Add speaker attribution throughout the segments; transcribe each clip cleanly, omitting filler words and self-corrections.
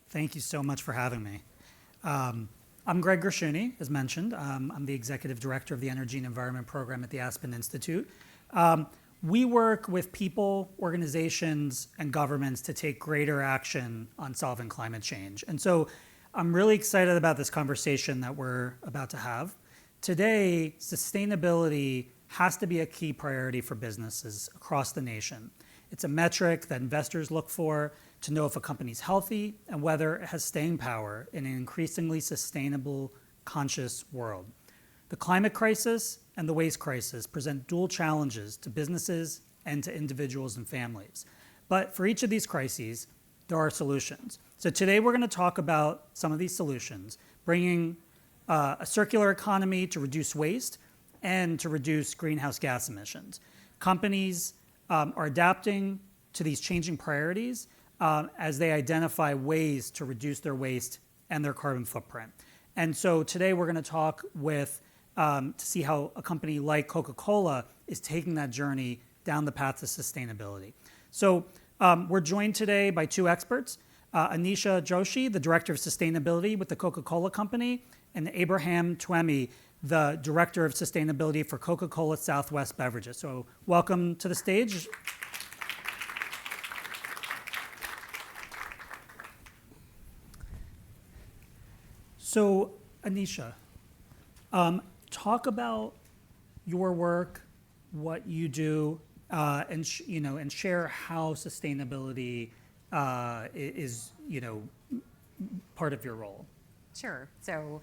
Speaker 1: Thank you so much for having me. I'm Greg Gershuni, as mentioned. I'm the Executive Director of the Energy and Environment Program at the Aspen Institute. We work with people, organizations, and governments to take greater action on solving climate change. And so I'm really excited about this conversation that we're about to have. Today, sustainability has to be a key priority for businesses across the nation. It's a metric that investors look for to know if a company's healthy and whether it has staying power in an increasingly sustainable, conscious world. The climate crisis and the waste crisis present dual challenges to businesses and to individuals and families. But for each of these crises, there are solutions. So today we're going to talk about some of these solutions, bringing a circular economy to reduce waste and to reduce greenhouse gas emissions. Companies are adapting to these changing priorities as they identify ways to reduce their waste and their carbon footprint. And so today we're going to talk with to see how a company like Coca-Cola is taking that journey down the path to sustainability. So we're joined today by two experts, Anisha Joshi, the Director of Sustainability with the Coca-Cola Company, and Abraham Twemi, the Director of Sustainability for Coca-Cola Southwest Beverages. So welcome to the stage. So Anisha, talk about your work, what you do, and share how sustainability is part of your role.
Speaker 2: Sure. So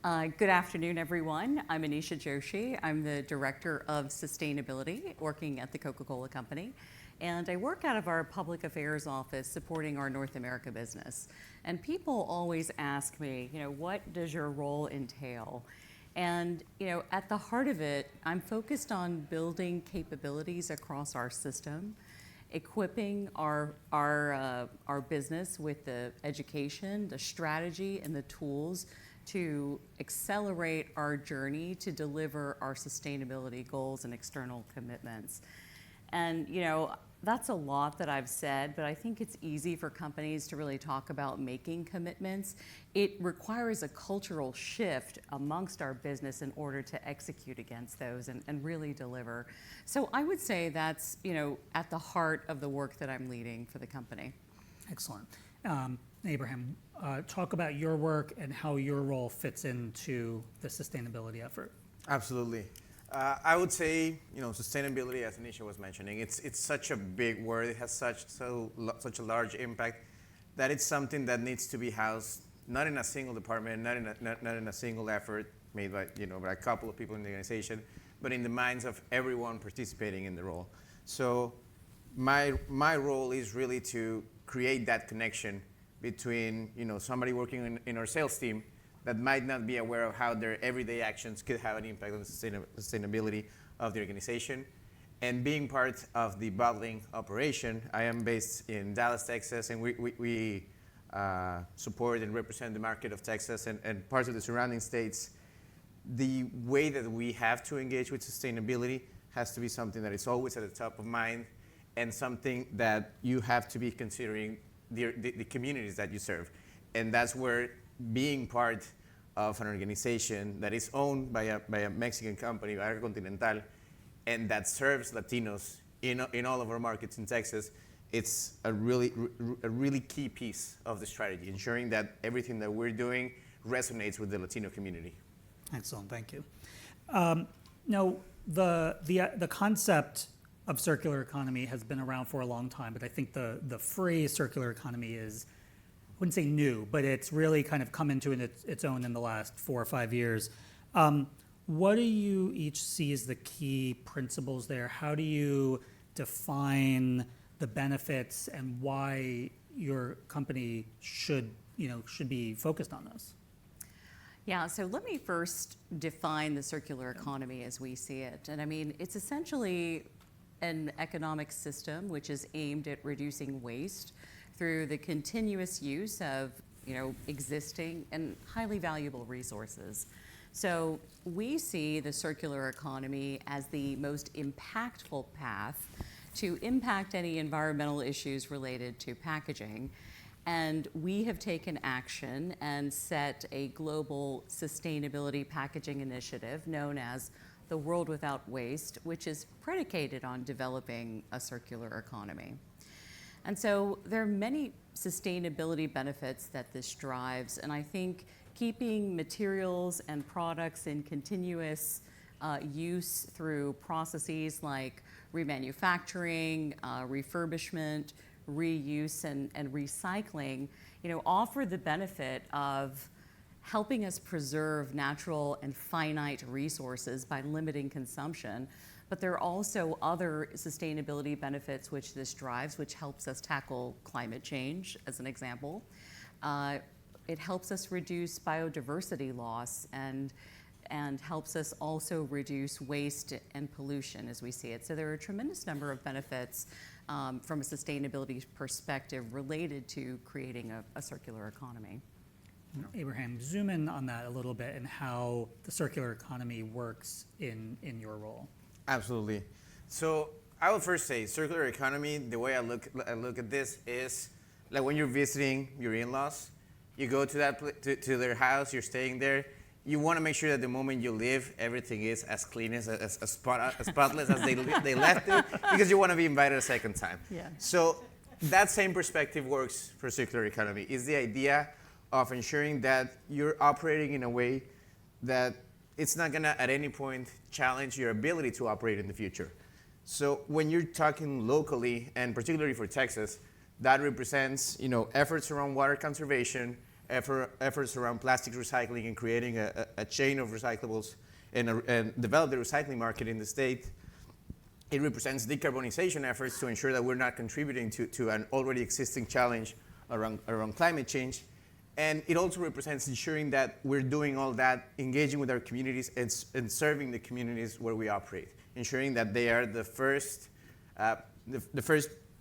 Speaker 2: good afternoon, everyone. I'm Anisha Joshi. I'm the Director of Sustainability working at the Coca-Cola Company. And I work out of our public affairs office supporting our North America business. And people always ask me, what does your role entail? And at the heart of it, I'm focused on building capabilities across our system, equipping our business with the education, the strategy, and the tools to accelerate our journey to deliver our sustainability goals and external commitments. And that's a lot that I've said, but I think it's easy for companies to really talk about making commitments. It requires a cultural shift amongst our business in order to execute against those and really deliver. So I would say that's at the heart of the work that I'm leading for the company.
Speaker 1: Excellent. Abraham, talk about your work and how your role fits into the sustainability effort.
Speaker 3: Absolutely. I would say, sustainability, as Anisha was mentioning, it's such a big word. It has such a large impact that it's something that needs to be housed not in a single department, not in a single effort made by by a couple of people in the organization, but in the minds of everyone participating in the role. So my role is really to create that connection between somebody working in our sales team that might not be aware of how their everyday actions could have an impact on the sustainability of the organization. And being part of the bottling operation, I am based in Dallas, Texas, and we support and represent the market of Texas and parts of the surrounding states. The way that we have to engage with sustainability has to be something that is always at the top of mind and something that you have to be considering the communities that you serve. And that's where being part of an organization that is owned by a Mexican company, Barra Continental, and that serves Latinos in all of our markets in Texas, it's a really key piece of the strategy, ensuring that everything that we're doing resonates with the Latino community.
Speaker 1: Excellent, thank you. Now, the concept of circular economy has been around for a long time, but I think the phrase circular economy is, I wouldn't say new, but it's really kind of come into its own in the last 4 or 5 years. What do you each see as the key principles there? How do you define the benefits and why your company should be focused on this?
Speaker 2: Yeah, so let me first define the circular economy as we see it. And I mean, it's essentially an economic system which is aimed at reducing waste through the continuous use of existing and highly valuable resources. So we see the circular economy as the most impactful path to impact any environmental issues related to packaging. And we have taken action and set a global sustainability packaging initiative known as the World Without Waste, which is predicated on developing a circular economy. And so there are many sustainability benefits that this drives, and I think keeping materials and products in continuous use through processes like remanufacturing, refurbishment, reuse, and recycling, offer the benefit of helping us preserve natural and finite resources by limiting consumption. But there are also other sustainability benefits which this drives, which helps us tackle climate change, as an example. It helps us reduce biodiversity loss and helps us also reduce waste and pollution as we see it. So there are a tremendous number of benefits from a sustainability perspective related to creating a circular economy.
Speaker 1: Abraham, zoom in on that a little bit and how the circular economy works in your role.
Speaker 3: Absolutely. So I would first say circular economy, the way I look at this is like when you're visiting your in-laws, you go to to their house, you're staying there. You want to make sure that the moment you leave, everything is as clean as spotless as they left it, because you want to be invited a second time.
Speaker 2: Yeah.
Speaker 3: So that same perspective works for circular economy. Is the idea of ensuring that you're operating in a way that it's not going to at any point challenge your ability to operate in the future. So when you're talking locally, and particularly for Texas, that represents efforts around water conservation, efforts around plastic recycling and creating a chain of recyclables and develop the recycling market in the state. It represents decarbonization efforts to ensure that we're not contributing to an already existing challenge around climate change. And it also represents ensuring that we're doing all that, engaging with our communities and serving the communities where we operate, ensuring that they are the first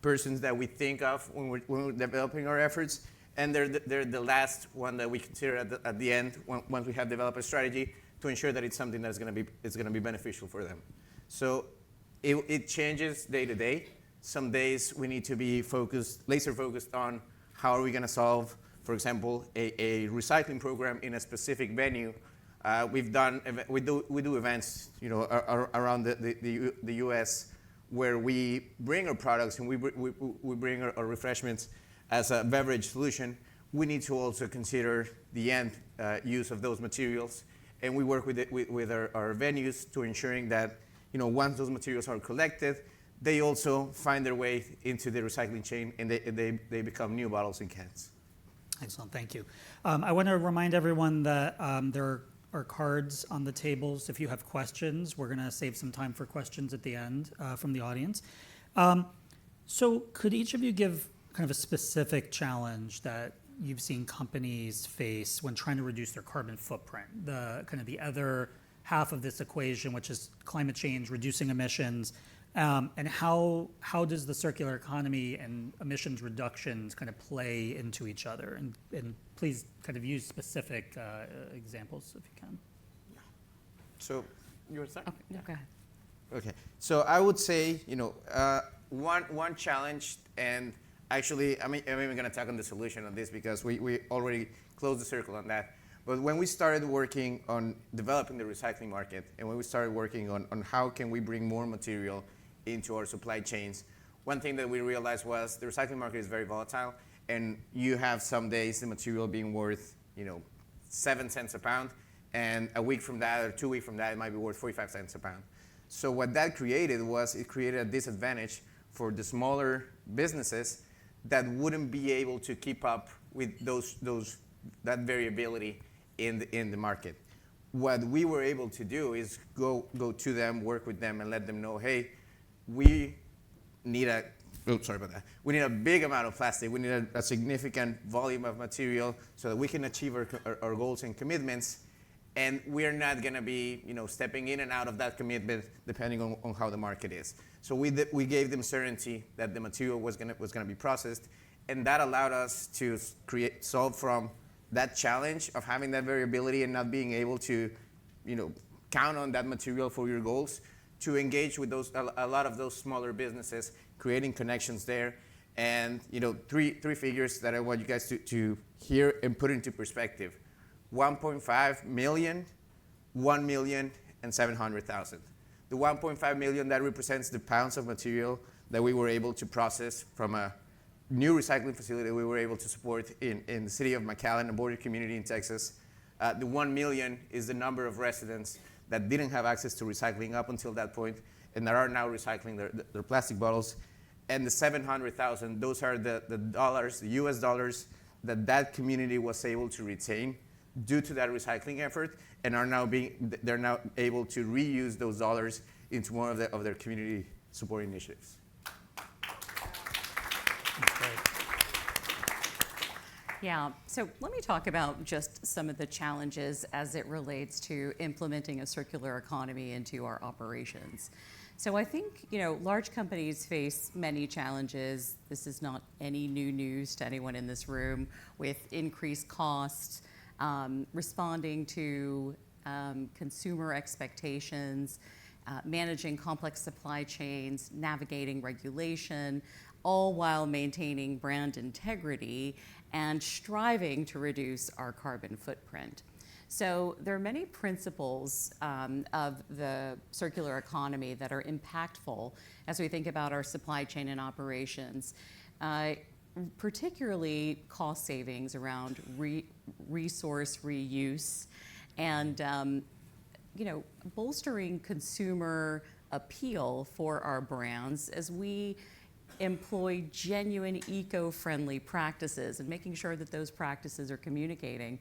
Speaker 3: persons that we think of when we're developing our efforts, and they're the last one that we consider at the end once we have developed a strategy to ensure that it's something that's going to be beneficial for them. So it changes day to day. Some days we need to be laser focused on how are we going to solve, for example, a recycling program in a specific venue. We do events, around the U.S. where we bring our products and we bring our refreshments as a beverage solution. We need to also consider the end use of those materials, and we work with our venues to ensuring that once those materials are collected, they also find their way into the recycling chain and they become new bottles and cans.
Speaker 1: Excellent, thank you. I want to remind everyone that there are cards on the tables. If you have questions, we're going to save some time for questions at the end from the audience. So could each of you give kind of a specific challenge that you've seen companies face when trying to reduce their carbon footprint? The other half of this equation, which is climate change, reducing emissions, and how does the circular economy and emissions reductions kind of play into each other? And please kind of use specific examples if you can.
Speaker 3: So you want to start?
Speaker 2: Okay, no, go ahead.
Speaker 3: Okay. So I would say, one challenge, and actually, I'm even going to talk on the solution on this because we already closed the circle on that. But when we started working on developing the recycling market, and when we started working on how can we bring more material into our supply chains, one thing that we realized was the recycling market is very volatile, and you have some days the material being worth 7 cents a pound, and a week from that or 2 weeks from that it might be worth 45 cents a pound. So what that created was it created a disadvantage for the smaller businesses that wouldn't be able to keep up with that variability in the market. What we were able to do is go to them, work with them, and let them know, hey, we need a big amount of plastic. We need a significant volume of material so that we can achieve our goals and commitments. And we're not going to be stepping in and out of that commitment depending on how the market is. So we gave them certainty that the material was going to be processed, and that allowed us to solve from that challenge of having that variability and not being able to count on that material for your goals, to engage with a lot of those smaller businesses, creating connections there, And three figures that I want you guys to hear and put into perspective: 1.5 million, 1 million, and 700,000. The 1.5 million, that represents the pounds of material that we were able to process from a new recycling facility we were able to support in the city of McAllen, a border community in Texas. The 1 million is the number of residents that didn't have access to recycling up until that point and that are now recycling their plastic bottles. And the 700,000, those are the dollars, the US dollars, that community was able to retain due to that recycling effort, and they're now able to reuse those dollars into one of their community support initiatives.
Speaker 1: That's great.
Speaker 2: Yeah, so let me talk about just some of the challenges as it relates to implementing a circular economy into our operations. So I think, large companies face many challenges. This is not any new news to anyone in this room, with increased costs, responding to consumer expectations, managing complex supply chains, navigating regulation, all while maintaining brand integrity and striving to reduce our carbon footprint. So there are many principles of the circular economy that are impactful as we think about our supply chain and operations, particularly cost savings around resource reuse and bolstering consumer appeal for our brands as we employ genuine eco-friendly practices and making sure that those practices are communicated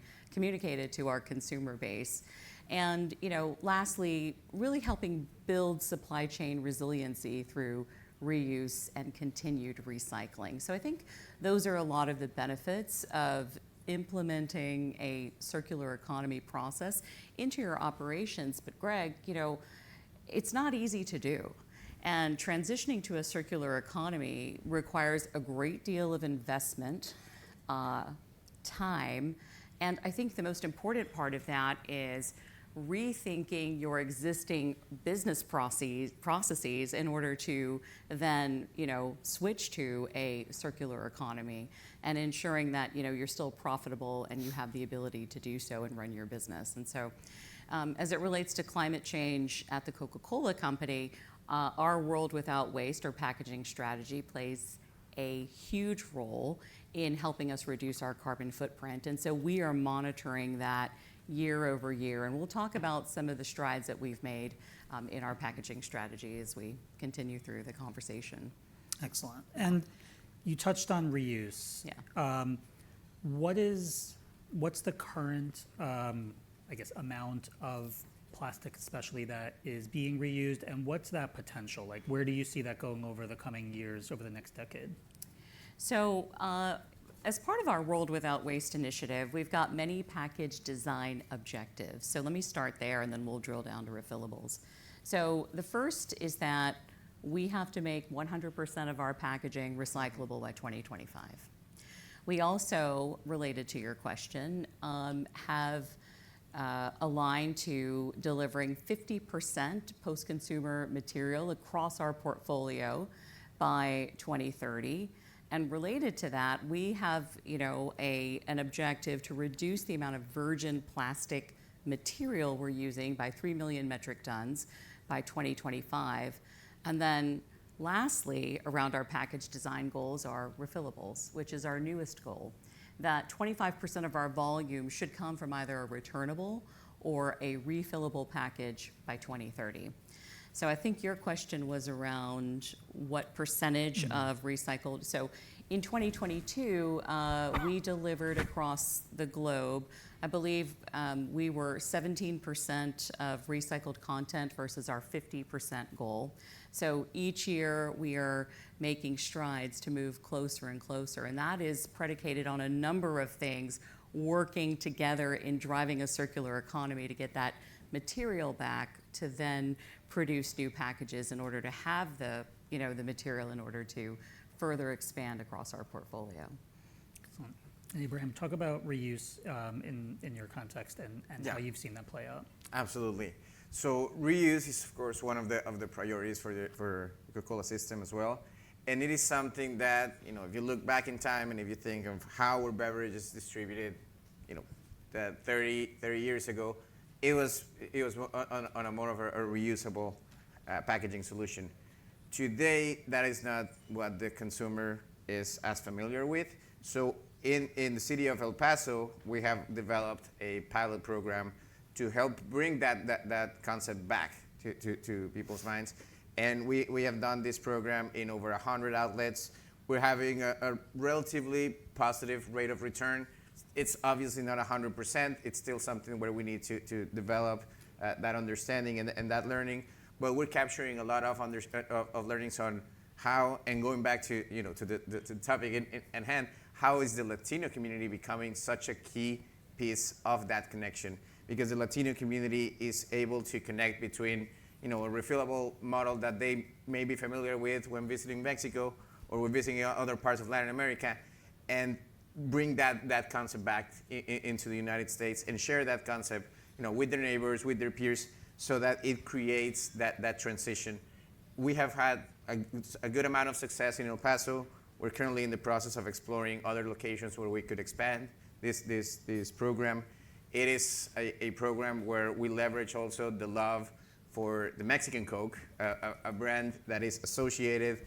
Speaker 2: to our consumer base. And lastly, really helping build supply chain resiliency through reuse and continued recycling. So I think those are a lot of the benefits of implementing a circular economy process into your operations. But Greg, it's not easy to do. And transitioning to a circular economy requires a great deal of investment, time, and I think the most important part of that is rethinking your existing business processes in order to then, switch to a circular economy and ensuring that, you're still profitable and you have the ability to do so and run your business. And so as it relates to climate change at the Coca-Cola Company, our World Without Waste, or packaging strategy, plays a huge role in helping us reduce our carbon footprint. And so we are monitoring that year over year. And we'll talk about some of the strides that we've made in our packaging strategy as we continue through the conversation.
Speaker 1: Excellent. And you touched on reuse.
Speaker 2: Yeah.
Speaker 1: What's the current, amount of plastic especially that is being reused, and what's that potential? Like, where do you see that going over the coming years, over the next decade?
Speaker 2: So as part of our World Without Waste initiative, we've got many package design objectives. So let me start there and then we'll drill down to refillables. So the first is that we have to make 100% of our packaging recyclable by 2025. We also, related to your question, have aligned to delivering 50% post-consumer material across our portfolio by 2030. And related to that, we have an objective to reduce the amount of virgin plastic material we're using by 3 million metric tons by 2025. And then lastly, around our package design goals are refillables, which is our newest goal, that 25% of our volume should come from either a returnable or a refillable package by 2030. So I think your question was around what percentage of recycled. So in 2022, we delivered across the globe, I believe we were 17% of recycled content versus our 50% goal. So each year we are making strides to move closer and closer, and that is predicated on a number of things working together in driving a circular economy to get that material back to then produce new packages in order to have the material in order to further expand across our portfolio.
Speaker 1: Excellent. And Ibrahim, talk about reuse in your context and how you've seen that play out.
Speaker 3: Absolutely. So reuse is, of course, one of the priorities for the Coca-Cola system as well. And it is something that, if you look back in time and if you think of how were beverages distributed, that 30 years ago, it was on a more of a reusable packaging solution. Today, that is not what the consumer is as familiar with. So in the city of El Paso, we have developed a pilot program to help bring that concept back to people's minds. And we have done this program in over 100 outlets. We're having a relatively positive rate of return. It's obviously not 100%. It's still something where we need to develop that understanding and that learning. But we're capturing a lot of learnings on how, and going back to the topic at hand, how is the Latino community becoming such a key piece of that connection? Because the Latino community is able to connect between a refillable model that they may be familiar with when visiting Mexico or when visiting other parts of Latin America, and bring that concept back into the United States and share that concept with their neighbors, with their peers, so that it creates that transition. We have had a good amount of success in El Paso. We're currently in the process of exploring other locations where we could expand this program. It is a program where we leverage also the love for the Mexican Coke, a brand that is associated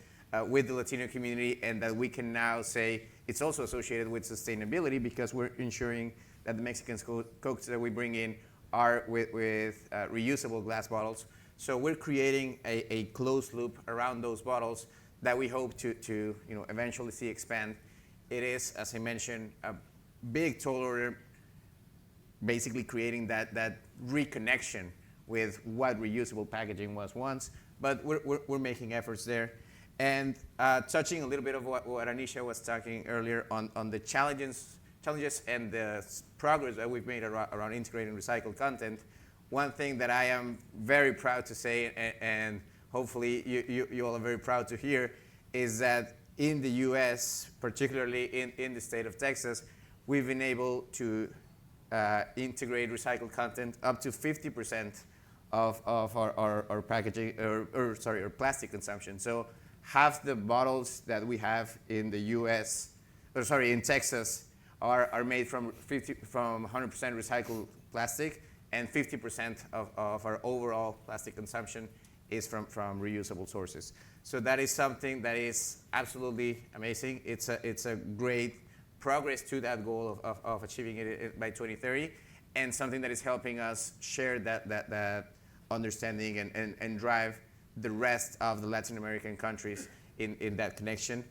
Speaker 3: with the Latino community, and that we can now say it's also associated with sustainability, because we're ensuring that the Mexican Cokes that we bring in are with reusable glass bottles. So we're creating a closed loop around those bottles that we hope to eventually see expand. It is, as I mentioned, a big tall order, basically creating that reconnection with what reusable packaging was once, but we're making efforts there. And touching a little bit of what Anisha was talking earlier on the challenges and the progress that we've made around integrating recycled content, one thing that I am very proud to say, and hopefully you all are very proud to hear, is that in the US, particularly in the state of Texas, we've been able to integrate recycled content up to 50% of our packaging, our plastic consumption. So half the bottles that we have in the in Texas are made from 100% recycled plastic, and 50% of our overall plastic consumption is from reusable sources. So that is something that is absolutely amazing. It's a great progress to that goal of achieving it by 2030, and something that is helping us share that understanding and drive the rest of the Latin American countries in that connection.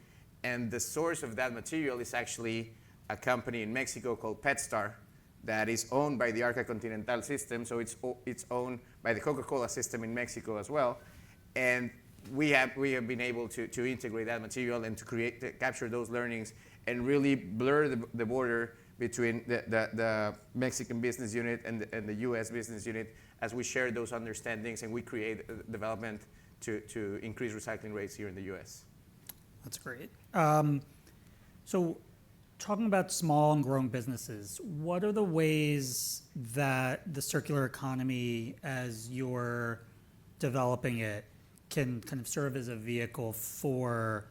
Speaker 3: And the source of that material is actually a company in Mexico called PetStar that is owned by the Arca Continental system, so it's owned by the Coca-Cola system in Mexico as well. And we have been able to integrate that material and to capture those learnings and really blur the border between the Mexican business unit and the US business unit, as we share those understandings and we create development to increase recycling rates here in the US.
Speaker 1: That's great. So talking about small and growing businesses, what are the ways that the circular economy, as you're developing it, can kind of serve as a vehicle for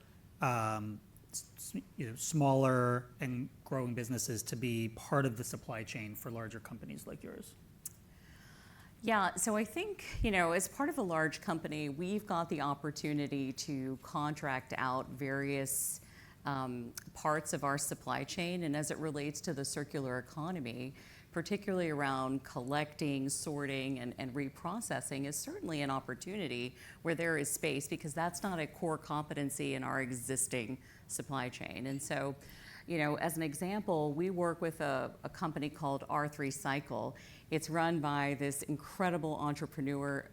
Speaker 1: smaller and growing businesses to be part of the supply chain for larger companies like yours?
Speaker 2: Yeah, so I think, as part of a large company, we've got the opportunity to contract out various parts of our supply chain. And as it relates to the circular economy, particularly around collecting, sorting, and reprocessing, is certainly an opportunity where there is space, because that's not a core competency in our existing supply chain. And so, as an example, we work with a company called R3 Cycle. It's run by this incredible entrepreneur,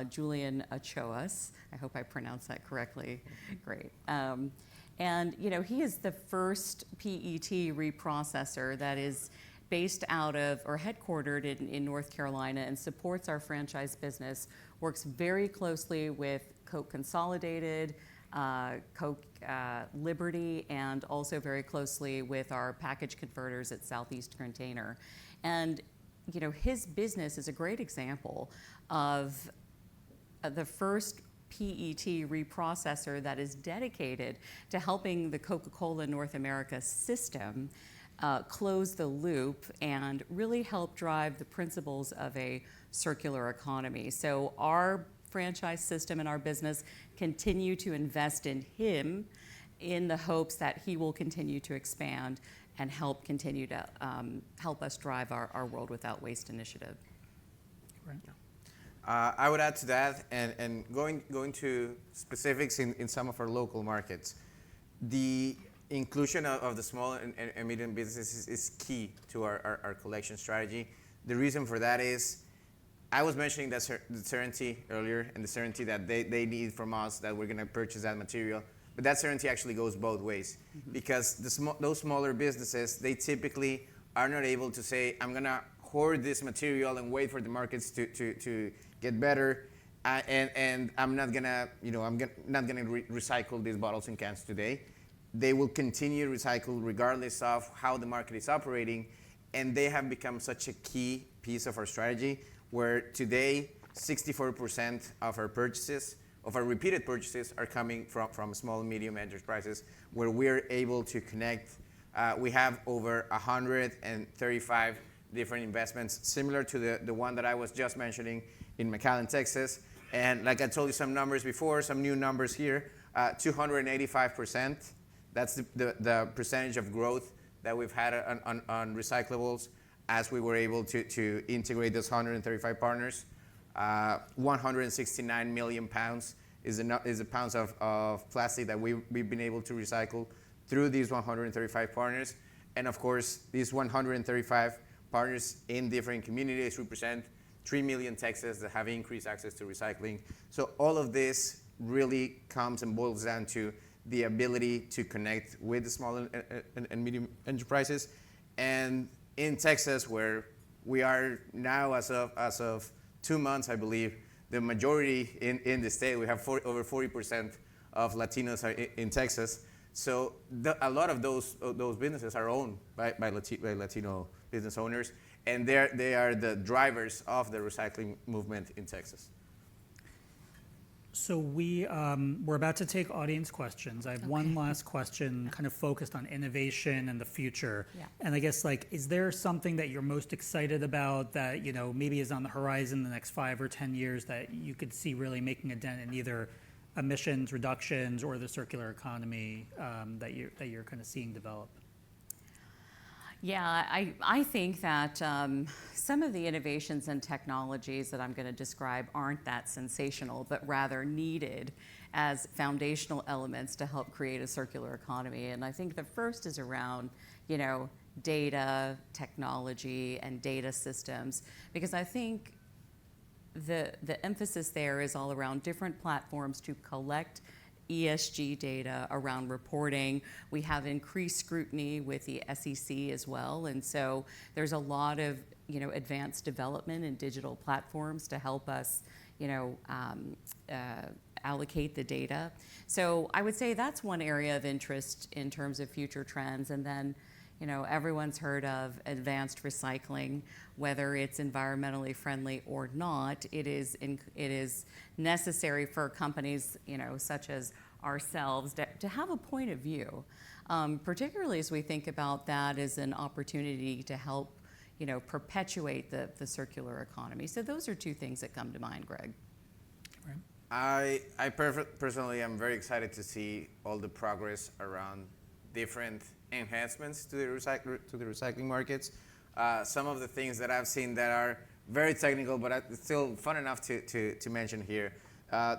Speaker 2: Julian Ochoas. I hope I pronounced that correctly. Great. And he is the first PET reprocessor that is based out of, or headquartered in North Carolina, and supports our franchise business, works very closely with Coke Consolidated, Coke Liberty, and also very closely with our package converters at Southeast Container. And his business is a great example of the first PET reprocessor that is dedicated to helping the Coca-Cola North America system close the loop and really help drive the principles of a circular economy. So our franchise system and our business continue to invest in him in the hopes that he will continue to expand and help continue to help us drive our World Without Waste initiative.
Speaker 1: Right.
Speaker 3: I would add to that, and going to specifics in some of our local markets, the inclusion of the small and medium businesses is key to our collection strategy. The reason for that is, I was mentioning that the certainty earlier, and the certainty that they need from us that we're going to purchase that material. But that certainty actually goes both ways, because those smaller businesses, they typically are not able to say, I'm going to hoard this material and wait for the markets to get better, and I'm not going to, not going to recycle these bottles and cans today. They will continue to recycle regardless of how the market is operating, and they have become such a key piece of our strategy, where today 64% of our purchases, of our repeated purchases, are coming from small and medium enterprises, where we're able to connect. We have over 135 different investments, similar to the one that I was just mentioning in McAllen, Texas. And like I told you some numbers before, some new numbers here, 285%. That's the percentage of growth that we've had on recyclables as we were able to integrate those 135 partners. 169 million pounds is the pounds of plastic that we've been able to recycle through these 135 partners. And of course, these 135 partners in different communities represent 3 million Texans that have increased access to recycling. So all of this really comes and boils down to the ability to connect with the small and medium enterprises. And in Texas, where we are now, as of 2 months, I believe, the majority in the state, we have over 40% of Latinos are in Texas. So a lot of those businesses are owned by Latino business owners, and they are the drivers of the recycling movement in Texas.
Speaker 1: So we're about to take audience questions. I have one last question, kind of focused on innovation and the future.
Speaker 2: Yeah.
Speaker 1: And I guess, is there something that you're most excited about that maybe is on the horizon the next 5 or 10 years that you could see really making a dent in either emissions reductions or the circular economy that you're kind of seeing develop?
Speaker 2: Yeah, I think that some of the innovations and technologies that I'm going to describe aren't that sensational, but rather needed as foundational elements to help create a circular economy. And I think the first is around, data, technology, and data systems, because I think the emphasis there is all around different platforms to collect ESG data around reporting. We have increased scrutiny with the SEC as well, and so there's a lot of advanced development in digital platforms to help us allocate the data. So I would say that's one area of interest in terms of future trends. And then everyone's heard of advanced recycling, whether it's environmentally friendly or not. It is necessary for companies, such as ourselves, to have a point of view, particularly as we think about that as an opportunity to help, perpetuate the circular economy. So those are two things that come to mind, Greg.
Speaker 3: Right. I personally am very excited to see all the progress around different enhancements to the recycling markets. Some of the things that I've seen that are very technical, but still fun enough to mention here.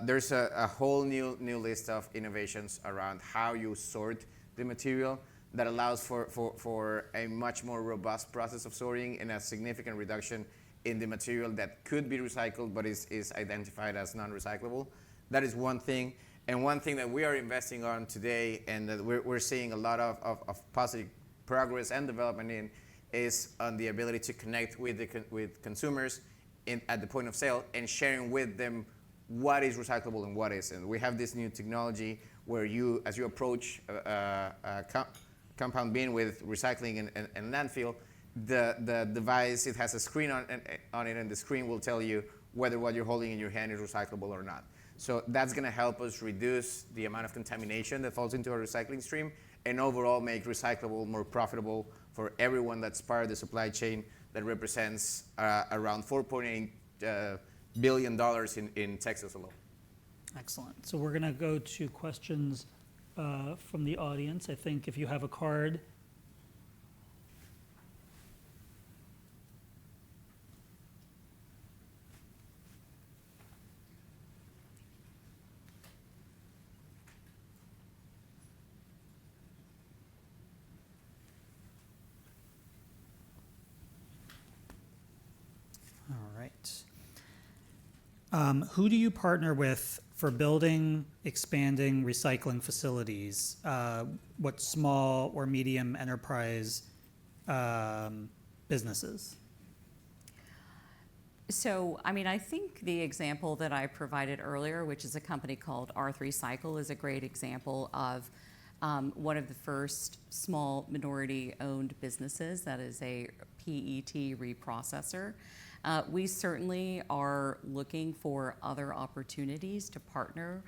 Speaker 3: There's a whole new list of innovations around how you sort the material that allows for a much more robust process of sorting and a significant reduction in the material that could be recycled but is identified as non-recyclable. That is one thing. And one thing that we are investing on today, and that we're seeing a lot of positive progress and development in, is on the ability to connect with consumers at the point of sale and sharing with them what is recyclable and what isn't. We have this new technology where as you approach a compound bin with recycling and landfill, the device, it has a screen on it, and the screen will tell you whether what you're holding in your hand is recyclable or not. So that's going to help us reduce the amount of contamination that falls into our recycling stream and overall make recyclable more profitable for everyone that's part of the supply chain that represents around $4.8 billion in Texas alone.
Speaker 1: Excellent. So we're going to go to questions from the audience. I think if you have a card. All right. Who do you partner with for building, expanding recycling facilities? What small or medium enterprise businesses?
Speaker 2: So, I mean, I think the example that I provided earlier, which is a company called R3 Cycle, is a great example of one of the first small minority-owned businesses that is a PET reprocessor. We certainly are looking for other opportunities to partner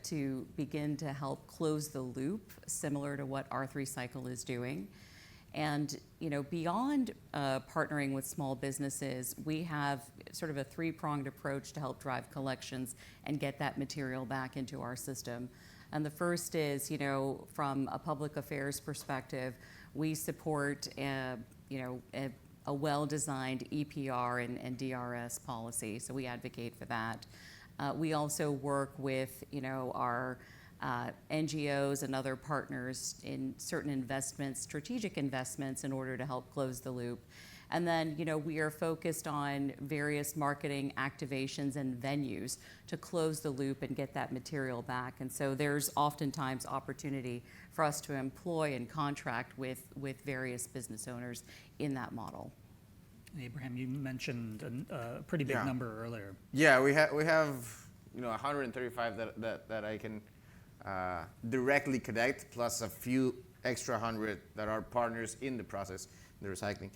Speaker 2: to begin to help close the loop, similar to what R3 Cycle is doing. And beyond partnering with small businesses, we have sort of a three-pronged approach to help drive collections and get that material back into our system. And the first is, from a public affairs perspective, we support a well-designed EPR and DRS policy, so we advocate for that. We also work with, our NGOs and other partners in certain investments, strategic investments, in order to help close the loop. And then, we are focused on various marketing activations and venues to close the loop and get that material back. And so there's oftentimes opportunity for us to employ and contract with various business owners in that model.
Speaker 1: Abraham, you mentioned a pretty big number earlier.
Speaker 3: Yeah, we have 135 that I can directly connect, plus a few extra 100 that are partners in the process, the recycling.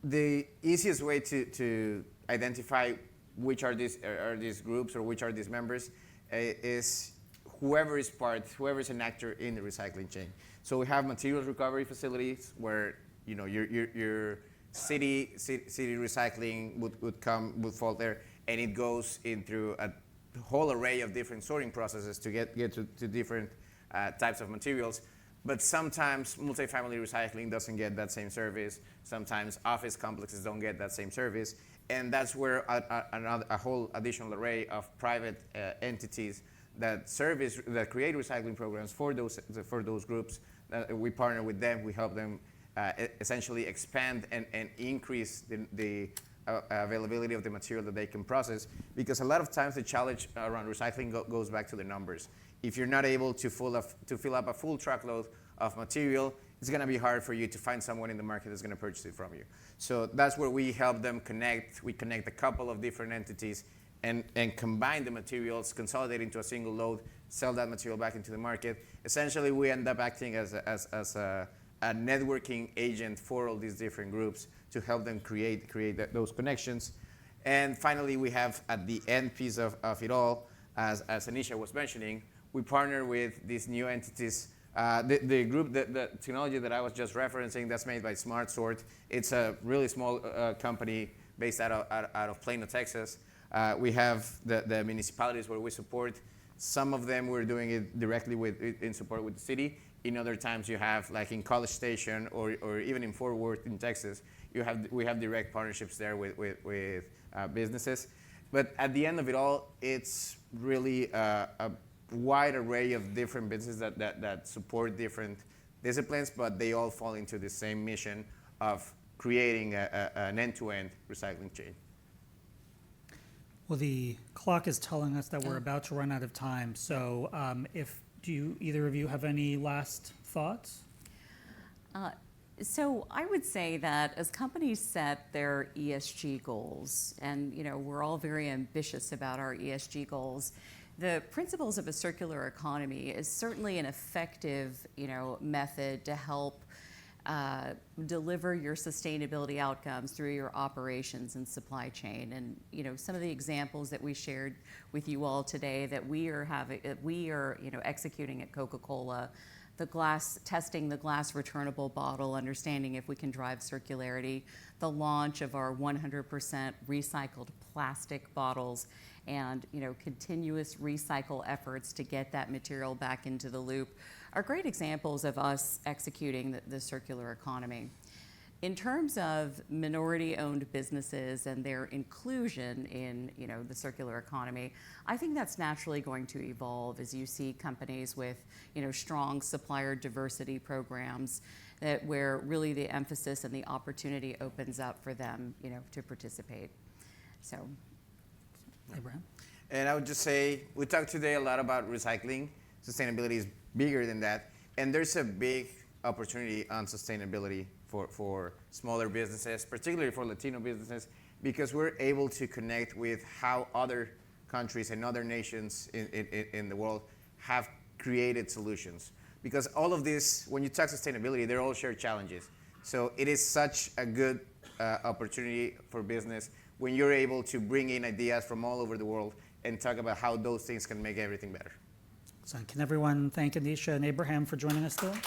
Speaker 3: The easiest way to identify which are these groups or which are these members is whoever is an actor in the recycling chain. So we have materials recovery facilities where your city recycling would fall there, and it goes in through a whole array of different sorting processes to get to different types of materials. But sometimes multifamily recycling doesn't get that same service. Sometimes office complexes don't get that same service. And that's where a whole additional array of private entities that create recycling programs for those groups. We partner with them. We help them essentially expand and increase the availability of the material that they can process. Because a lot of times the challenge around recycling goes back to the numbers. If you're not able to fill up a full truckload of material, it's going to be hard for you to find someone in the market that's going to purchase it from you. So that's where we help them connect. We connect a couple of different entities and combine the materials, consolidate into a single load, sell that material back into the market. Essentially, we end up acting as a networking agent for all these different groups to help them create those connections. And finally, we have at the end piece of it all, as Anisha was mentioning, we partner with these new entities. The group, the technology that I was just referencing, that's made by Smart Sort. It's a really small company based out of Plano, Texas. We have the municipalities where we support. Some of them we're doing it directly in support with the city. In other times you have, like in College Station or even in Fort Worth in Texas, we have direct partnerships there with businesses. But at the end of it all, it's really a wide array of different businesses that support different disciplines, but they all fall into the same mission of creating an end-to-end recycling chain.
Speaker 1: Well, the clock is telling us that we're about to run out of time. So do either of you have any last thoughts?
Speaker 2: So I would say that as companies set their ESG goals, and we're all very ambitious about our ESG goals, the principles of a circular economy is certainly an effective method to help deliver your sustainability outcomes through your operations and supply chain. And some of the examples that we shared with you all today that we are executing at Coca-Cola, testing the glass returnable bottle, understanding if we can drive circularity, the launch of our 100% recycled plastic bottles, and continuous recycle efforts to get that material back into the loop are great examples of us executing the circular economy. In terms of minority-owned businesses and their inclusion in the circular economy, I think that's naturally going to evolve as you see companies with strong supplier diversity programs where really the emphasis and the opportunity opens up for them to participate. So,
Speaker 1: Abraham?
Speaker 3: And I would just say, we talked today a lot about recycling. Sustainability is bigger than that. And there's a big opportunity on sustainability for smaller businesses, particularly for Latino businesses, because we're able to connect with how other countries and other nations in the world have created solutions. Because all of this, when you talk sustainability, they're all shared challenges. So it is such a good opportunity for business when you're able to bring in ideas from all over the world and talk about how those things can make everything better.
Speaker 1: So can everyone thank Anisha and Abraham for joining us today?